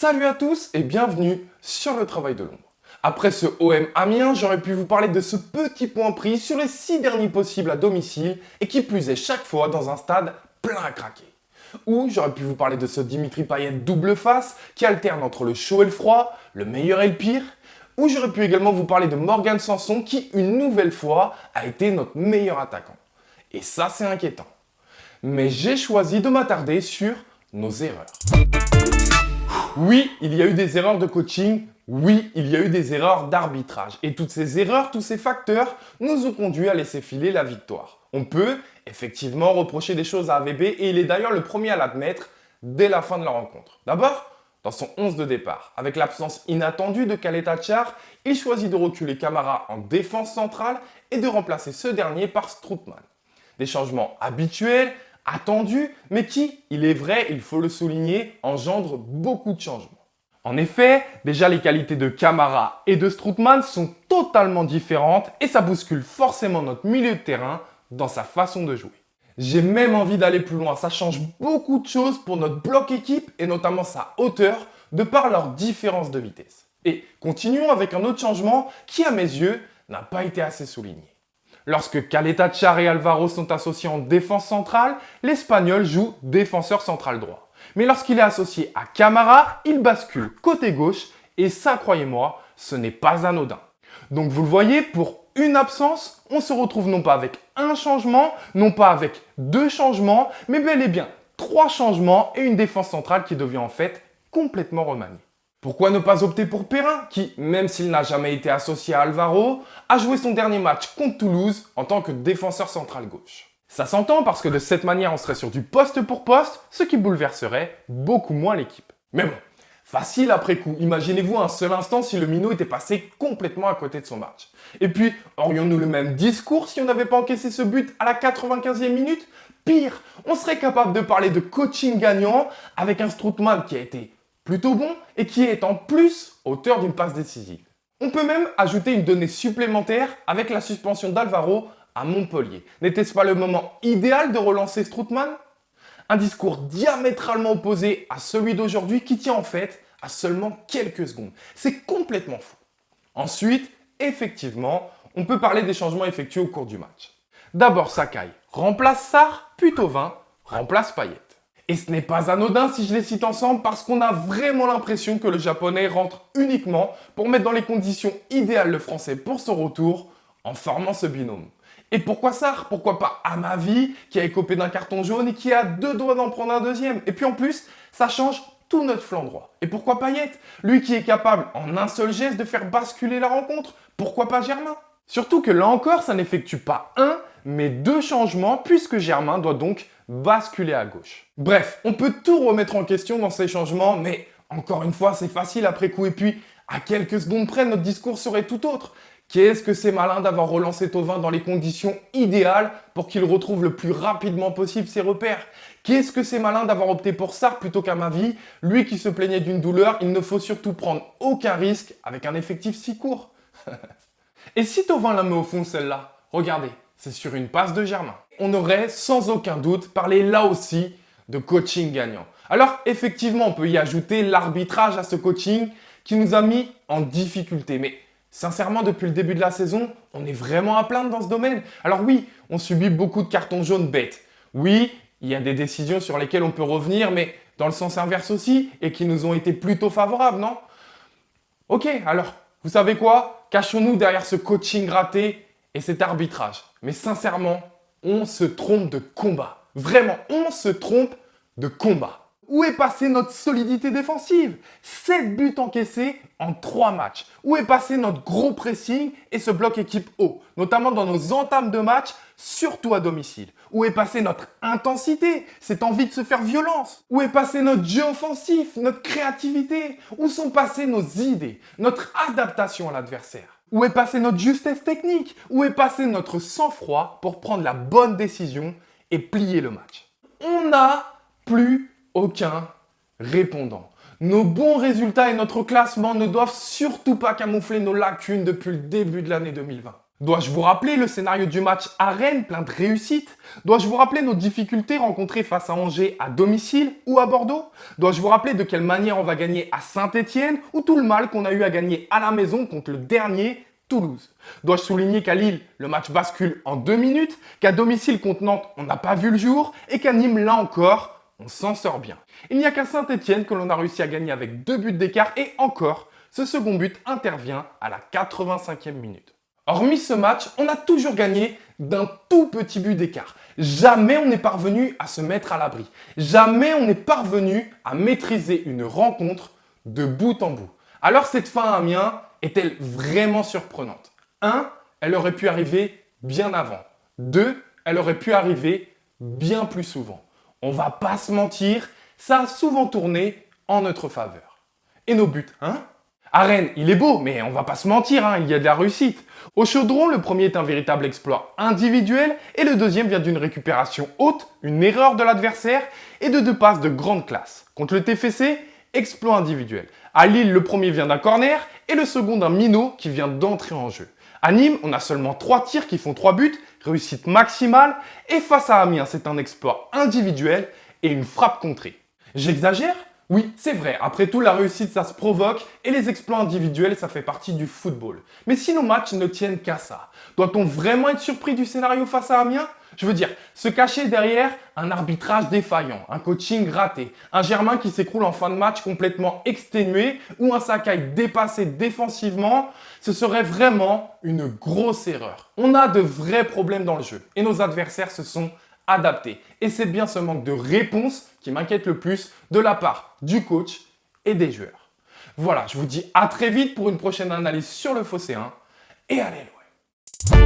Salut à tous et bienvenue sur le travail de l'ombre. Après ce OM Amiens, j'aurais pu vous parler de ce petit point pris sur les 6 derniers possibles à domicile et qui plus est chaque fois dans un stade plein à craquer. Ou j'aurais pu vous parler de ce Dimitri Payet double face qui alterne entre le chaud et le froid, le meilleur et le pire. Ou j'aurais pu également vous parler de Morgan Sanson qui, une nouvelle fois, a été notre meilleur attaquant. Et ça, c'est inquiétant. Mais j'ai choisi de m'attarder sur nos erreurs. Oui, il y a eu des erreurs de coaching. Oui, il y a eu des erreurs d'arbitrage. Et toutes ces erreurs, tous ces facteurs nous ont conduits à laisser filer la victoire. On peut effectivement reprocher des choses à AVB et il est d'ailleurs le premier à l'admettre dès la fin de la rencontre. D'abord, dans son 11 de départ, avec l'absence inattendue de Caleta-Car, il choisit de reculer Camara en défense centrale et de remplacer ce dernier par Strootman. Des changements habituels, attendus, mais qui, il est vrai, il faut le souligner, engendrent beaucoup de changements. En effet, déjà les qualités de Camara et de Strootman sont totalement différentes et ça bouscule forcément notre milieu de terrain dans sa façon de jouer. J'ai même envie d'aller plus loin, ça change beaucoup de choses pour notre bloc équipe et notamment sa hauteur de par leur différence de vitesse. Et continuons avec un autre changement qui à mes yeux n'a pas été assez souligné. Lorsque Caleta-Car et Alvaro sont associés en défense centrale, l'Espagnol joue défenseur central droit. Mais lorsqu'il est associé à Camara, il bascule côté gauche et ça, croyez-moi, ce n'est pas anodin. Donc vous le voyez, pour une absence, on se retrouve non pas avec un changement, non pas avec deux changements, mais bel et bien 3 changements et une défense centrale qui devient en fait complètement remaniée. Pourquoi ne pas opter pour Perrin, qui, même s'il n'a jamais été associé à Alvaro, a joué son dernier match contre Toulouse en tant que défenseur central gauche. Ça s'entend parce que de cette manière, on serait sur du poste pour poste, ce qui bouleverserait beaucoup moins l'équipe. Mais bon, facile après coup. Imaginez-vous un seul instant si le minot était passé complètement à côté de son match. Et puis, aurions-nous le même discours si on n'avait pas encaissé ce but à la 95e minute? Pire, on serait capable de parler de coaching gagnant avec un Strootman qui a été plutôt bon et qui est en plus auteur d'une passe décisive. On peut même ajouter une donnée supplémentaire avec la suspension d'Alvaro à Montpellier. N'était-ce pas le moment idéal de relancer Strootman? Un discours diamétralement opposé à celui d'aujourd'hui qui tient en fait à seulement quelques secondes. C'est complètement fou. Ensuite, effectivement, on peut parler des changements effectués au cours du match. D'abord Sakai remplace Sarr, puis Thauvin remplace Payet. Et ce n'est pas anodin si je les cite ensemble parce qu'on a vraiment l'impression que le japonais rentre uniquement pour mettre dans les conditions idéales le français pour son retour en formant ce binôme. Et pourquoi Sarr? Pourquoi pas Amavi qui a écopé d'un carton jaune et qui a 2 doigts d'en prendre un deuxième? Et puis en plus, ça change tout notre flanc droit. Et pourquoi Payet? Lui qui est capable en un seul geste de faire basculer la rencontre. Pourquoi pas Germain? Surtout que là encore, ça n'effectue pas un, mais 2 changements puisque Germain doit donc basculer à gauche. Bref, on peut tout remettre en question dans ces changements, mais encore une fois, c'est facile après coup. Et puis, à quelques secondes près, notre discours serait tout autre. Qu'est-ce que c'est malin d'avoir relancé Thauvin dans les conditions idéales pour qu'il retrouve le plus rapidement possible ses repères? Qu'est-ce que c'est malin d'avoir opté pour Sarr plutôt qu'Amavi? Lui qui se plaignait d'une douleur, il ne faut surtout prendre aucun risque avec un effectif si court. Et si Thauvin la met au fond celle-là? Regardez, c'est sur une passe de Germain. On aurait sans aucun doute parlé là aussi de coaching gagnant. Alors effectivement, on peut y ajouter l'arbitrage à ce coaching qui nous a mis en difficulté. Mais sincèrement, depuis le début de la saison, on est vraiment à plaindre dans ce domaine. Alors oui, on subit beaucoup de cartons jaunes bêtes. Oui, il y a des décisions sur lesquelles on peut revenir, mais dans le sens inverse aussi, et qui nous ont été plutôt favorables, non? Ok, alors, vous savez quoi? Cachons-nous derrière ce coaching raté et cet arbitrage. Mais sincèrement, on se trompe de combat. Vraiment, on se trompe de combat. Où est passée notre solidité défensive? 7 buts encaissés en 3 matchs. Où est passé notre gros pressing et ce bloc équipe haut, notamment dans nos entames de match, surtout à domicile? Où est passée notre intensité, cette envie de se faire violence? Où est passé notre jeu offensif, notre créativité? Où sont passées nos idées, notre adaptation à l'adversaire? Où est passée notre justesse technique? Où est passé notre sang-froid pour prendre la bonne décision et plier le match? On n'a plus aucun répondant. Nos bons résultats et notre classement ne doivent surtout pas camoufler nos lacunes depuis le début de l'année 2020. Dois-je vous rappeler le scénario du match à Rennes, plein de réussite? Dois-je vous rappeler nos difficultés rencontrées face à Angers à domicile ou à Bordeaux? Dois-je vous rappeler de quelle manière on va gagner à Saint-Étienne ou tout le mal qu'on a eu à gagner à la maison contre le dernier Toulouse? Dois-je souligner qu'à Lille, le match bascule en 2 minutes, qu'à domicile contre Nantes, on n'a pas vu le jour et qu'à Nîmes, là encore, on s'en sort bien. Il n'y a qu'à Saint-Étienne que l'on a réussi à gagner avec 2 buts d'écart et encore, ce second but intervient à la 85e minute. Hormis ce match, on a toujours gagné d'un tout petit but d'écart. Jamais on n'est parvenu à se mettre à l'abri. Jamais on n'est parvenu à maîtriser une rencontre de bout en bout. Alors cette fin à Amiens est-elle vraiment surprenante? 1. Elle aurait pu arriver bien avant. 2. Elle aurait pu arriver bien plus souvent. On va pas se mentir, ça a souvent tourné en notre faveur. Et nos buts, hein? À Rennes, il est beau, mais on va pas se mentir, il y a de la réussite. Au Chaudron, le premier est un véritable exploit individuel et le deuxième vient d'une récupération haute, une erreur de l'adversaire et de 2 passes de grande classe. Contre le TFC, exploit individuel. À Lille, le premier vient d'un corner et le second d'un minot qui vient d'entrer en jeu. À Nîmes, on a seulement 3 tirs qui font 3 buts, réussite maximale et face à Amiens, c'est un exploit individuel et une frappe contrée. J'exagère ? Oui, c'est vrai, après tout, la réussite, ça se provoque et les exploits individuels, ça fait partie du football. Mais si nos matchs ne tiennent qu'à ça, doit-on vraiment être surpris du scénario face à Amiens? Je veux dire, se cacher derrière un arbitrage défaillant, un coaching raté, un Germain qui s'écroule en fin de match complètement exténué ou un Sakai dépassé défensivement, ce serait vraiment une grosse erreur. On a de vrais problèmes dans le jeu et nos adversaires se sont adaptés. Et c'est bien ce manque de réponse qui m'inquiète le plus de la part du coach et des joueurs. Voilà, je vous dis à très vite pour une prochaine analyse sur le Phocéen et allez loin.